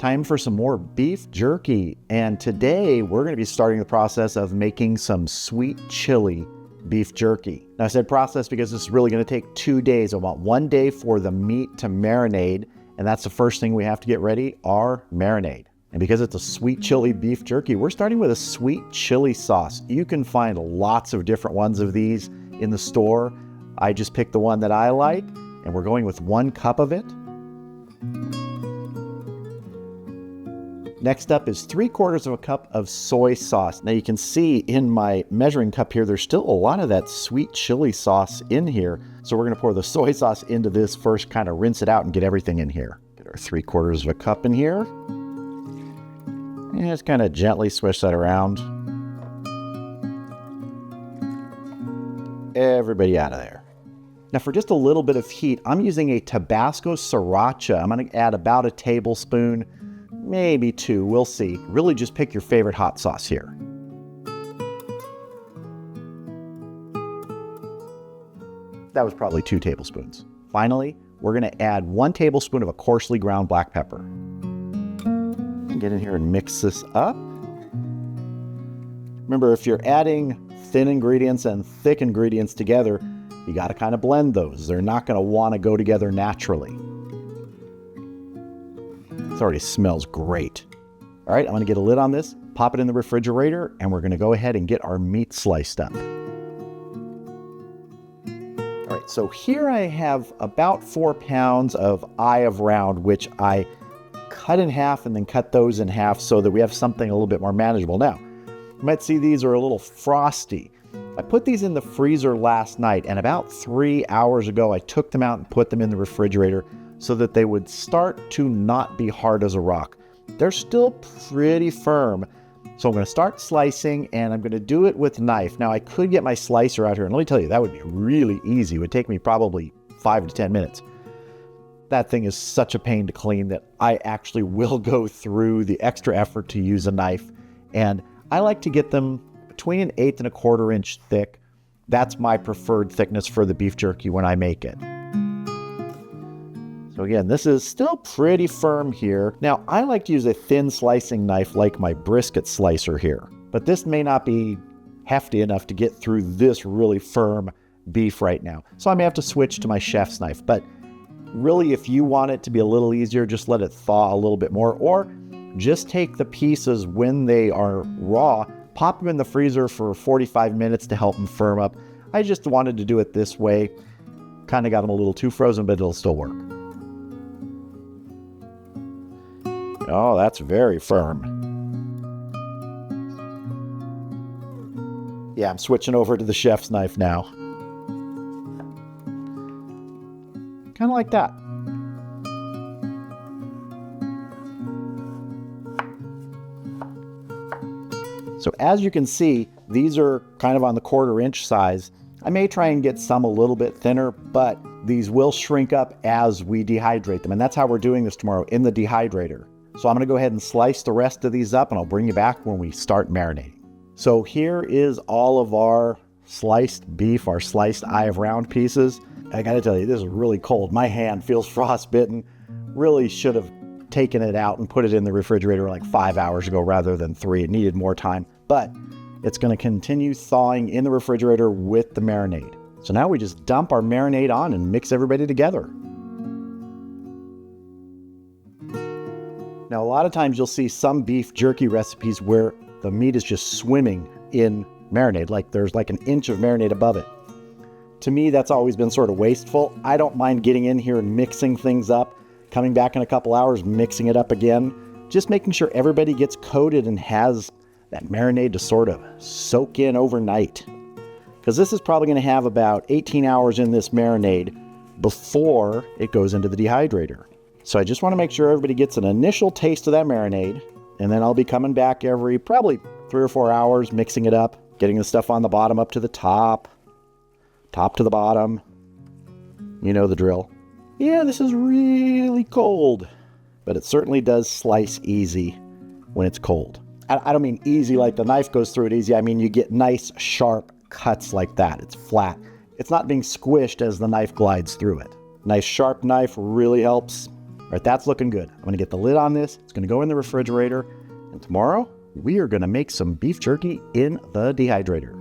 time for some more beef jerky. And today we're going to be starting the process of making some sweet chili beef jerky. Now I said process because this is really going to take 2 days. I want 1 day for the meat to marinate. And that's the first thing we have to get ready, our marinade. And because it's a sweet chili beef jerky, we're starting with a sweet chili sauce. You can find lots of different ones of these in the store. I just picked the one that I like, and we're going with 1 cup of it. Next up is 3/4 cup of soy sauce. Now you can see in my measuring cup here, there's still a lot of that sweet chili sauce in here. So we're gonna pour the soy sauce into this first, kind of rinse it out and get everything in here. Get our 3/4 cup in here. And just kind of gently swish that around. Everybody out of there. Now for just a little bit of heat, I'm using a Tabasco Sriracha. I'm gonna add about a tablespoon, maybe 2, we'll see. Really just pick your favorite hot sauce here. That was probably 2 tablespoons. Finally, we're gonna add 1 tablespoon of a coarsely ground black pepper. Get in here and mix this up. Remember, if you're adding thin ingredients and thick ingredients together, you gotta kind of blend those. They're not gonna wanna go together naturally. It already smells great. All right, I'm gonna get a lid on this, pop it in the refrigerator, and we're gonna go ahead and get our meat sliced up. All right, so here I have about 4 pounds of eye of round, which I cut in half and then cut those in half so that we have something a little bit more manageable. Now, you might see these are a little frosty. I put these in the freezer last night, and about 3 hours ago, I took them out and put them in the refrigerator so that they would start to not be hard as a rock. They're still pretty firm. So I'm gonna start slicing, and I'm gonna do it with a knife. Now I could get my slicer out here, and let me tell you, that would be really easy. It would take me probably 5 to 10 minutes. That thing is such a pain to clean that I actually will go through the extra effort to use a knife. And I like to get them between 1/8 and 1/4 inch thick. That's my preferred thickness for the beef jerky when I make it. So again, this is still pretty firm here. Now, I like to use a thin slicing knife like my brisket slicer here, but this may not be hefty enough to get through this really firm beef right now. So I may have to switch to my chef's knife, but really, if you want it to be a little easier, just let it thaw a little bit more, or just take the pieces when they are raw, pop them in the freezer for 45 minutes to help them firm up. I just wanted to do it this way. Kind of got them a little too frozen, but it'll still work. Oh, that's very firm. Yeah, I'm switching over to the chef's knife now. Kind of like that. So as you can see, these are kind of on the 1/4 inch size. I may try and get some a little bit thinner, but these will shrink up as we dehydrate them. And that's how we're doing this tomorrow, in the dehydrator. So I'm gonna go ahead and slice the rest of these up, and I'll bring you back when we start marinating. So here is all of our sliced beef, our sliced eye of round pieces. I gotta tell you, this is really cold. My hand feels frostbitten. Really should have taken it out and put it in the refrigerator like 5 hours ago rather than 3. It needed more time, but it's gonna continue thawing in the refrigerator with the marinade. So now we just dump our marinade on and mix everybody together. Now, a lot of times you'll see some beef jerky recipes where the meat is just swimming in marinade, like there's like 1 inch of marinade above it. To me, that's always been sort of wasteful. I don't mind getting in here and mixing things up, coming back in a couple hours, mixing it up again, just making sure everybody gets coated and has that marinade to sort of soak in overnight. Because this is probably going to have about 18 hours in this marinade before it goes into the dehydrator. So I just want to make sure everybody gets an initial taste of that marinade, and then I'll be coming back every probably 3 or 4 hours, mixing it up, getting the stuff on the bottom up to the top to the bottom. You know the drill. Yeah, this is really cold, but it certainly does slice easy when it's cold. I don't mean easy like the knife goes through it easy. I mean you get nice, sharp cuts like that. It's flat. It's not being squished as the knife glides through it. Nice, sharp knife really helps. right, that's looking good. I'm gonna get the lid on this. It's gonna go in the refrigerator. And tomorrow, we are gonna make some beef jerky in the dehydrator.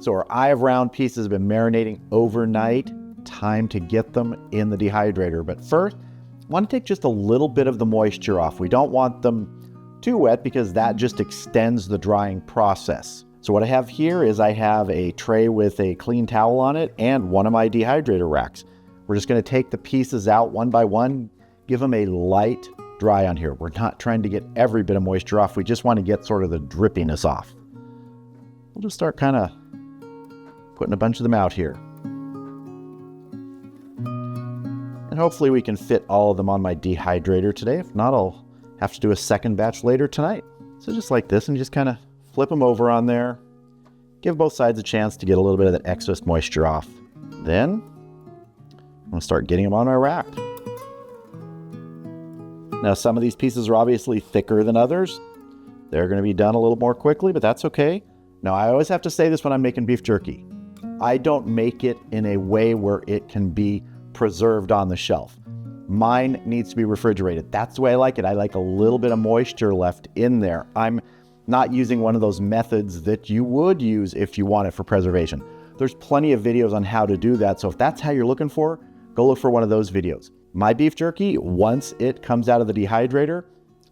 So our eye of round pieces have been marinating overnight. Time to get them in the dehydrator. But first, I want to take just a little bit of the moisture off. We don't want them too wet because that just extends the drying process. So what I have here is I have a tray with a clean towel on it and one of my dehydrator racks. We're just going to take the pieces out one by one, give them a light dry on here. We're not trying to get every bit of moisture off. We just want to get sort of the drippiness off. We'll just start kind of putting a bunch of them out here. And hopefully we can fit all of them on my dehydrator today. If not, I'll have to do a second batch later tonight. So just like this, and just kind of flip them over on there. Give both sides a chance to get a little bit of that excess moisture off. Then I'm gonna start getting them on my rack. Now some of these pieces are obviously thicker than others. They're gonna be done a little more quickly, but that's okay. Now I always have to say this when I'm making beef jerky. I don't make it in a way where it can be preserved on the shelf. Mine needs to be refrigerated. That's the way I like it. I like a little bit of moisture left in there. I'm not using one of those methods that you would use if you want it for preservation. There's plenty of videos on how to do that. So if that's how you're looking for, go look for one of those videos. My beef jerky, once it comes out of the dehydrator,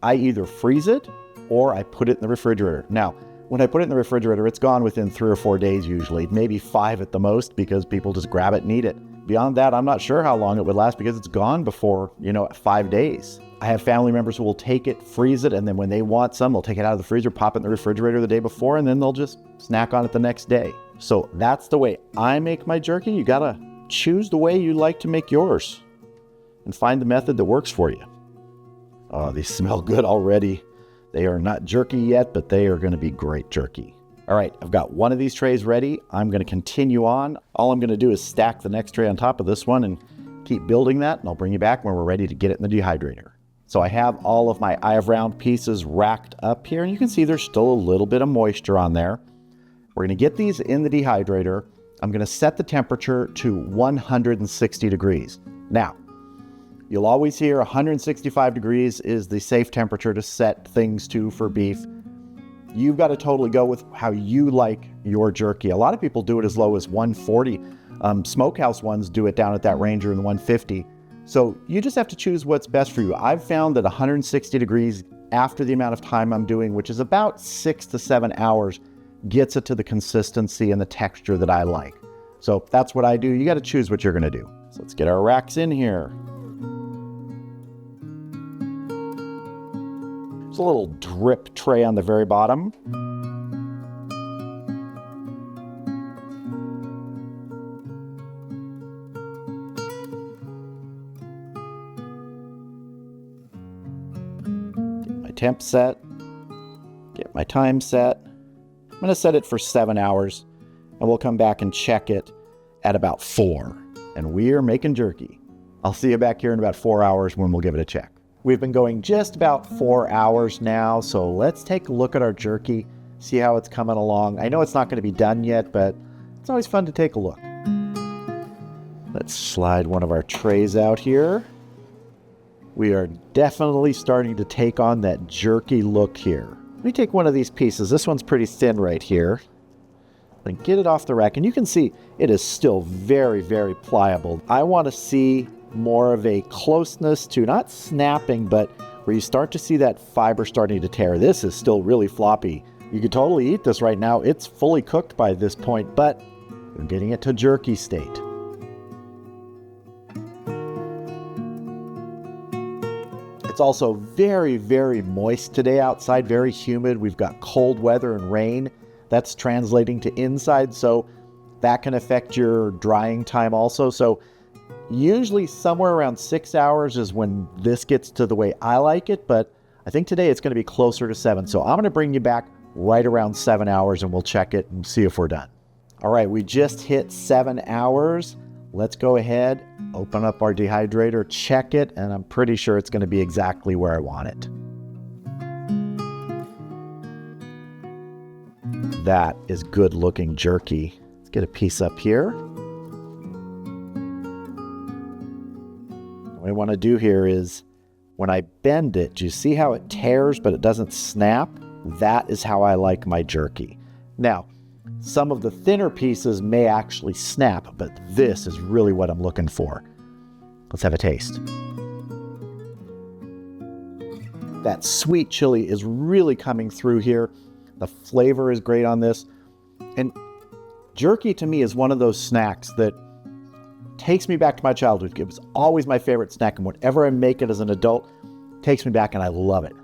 I either freeze it or I put it in the refrigerator. Now, when I put it in the refrigerator, it's gone within 3 or 4 days usually, maybe 5 at the most, because people just grab it and eat it. Beyond that, I'm not sure how long it would last because it's gone before, 5 days. I have family members who will take it, freeze it, and then when they want some, they'll take it out of the freezer, pop it in the refrigerator the day before, and then they'll just snack on it the next day. So that's the way I make my jerky. You gotta choose the way you like to make yours and find the method that works for you. Oh, these smell good already. They are not jerky yet, but they are going to be great jerky. All right, I've got one of these trays ready. I'm going to continue on. All I'm going to do is stack the next tray on top of this one and keep building that, and I'll bring you back when we're ready to get it in the dehydrator. So I have all of my eye of round pieces racked up here, and you can see there's still a little bit of moisture on there. We're going to get these in the dehydrator. I'm going to set the temperature to 160 degrees. Now, you'll always hear 165 degrees is the safe temperature to set things to for beef. You've got to totally go with how you like your jerky. A lot of people do it as low as 140. Smokehouse ones do it down at that range or in the 150. So you just have to choose what's best for you. I've found that 160 degrees after the amount of time I'm doing, which is about 6 to 7 hours, gets it to the consistency and the texture that I like. So that's what I do. You got to choose what you're going to do. So let's get our racks in here. A little drip tray on the very bottom. Get my temp set, get my time set. I'm going to set it for 7 hours, and we'll come back and check it at about 4. And we're making jerky. I'll see you back here in about 4 hours when we'll give it a check. We've been going just about 4 hours now, so let's take a look at our jerky, see how it's coming along. I know it's not going to be done yet, but it's always fun to take a look. Let's slide one of our trays out here. We are definitely starting to take on that jerky look here. Let me take one of these pieces. This one's pretty thin right here. Then get it off the rack, and you can see it is still very, very pliable. I want to see more of a closeness to not snapping, but where you start to see that fiber starting to tear. This is still really floppy. You could totally eat this right now. It's fully cooked by this point, but we're getting it to jerky state. It's also very, very moist today outside, very humid. We've got cold weather and rain. That's translating to inside, so that can affect your drying time also. So usually somewhere around 6 hours is when this gets to the way I like it, but I think today it's going to be closer to 7. So I'm going to bring you back right around 7 hours and we'll check it and see if we're done. All right, we just hit 7 hours. Let's go ahead, open up our dehydrator, check it, and I'm pretty sure it's going to be exactly where I want it. That is good looking jerky. Let's get a piece up here. What I want to do here is when I bend it, do you see how it tears but it doesn't snap? That is how I like my jerky. Now, some of the thinner pieces may actually snap, but this is really what I'm looking for. Let's have a taste. That sweet chili is really coming through here. The flavor is great on this. And jerky to me is one of those snacks that takes me back to my childhood. It was always my favorite snack, and whenever I make it as an adult, it takes me back and I love it.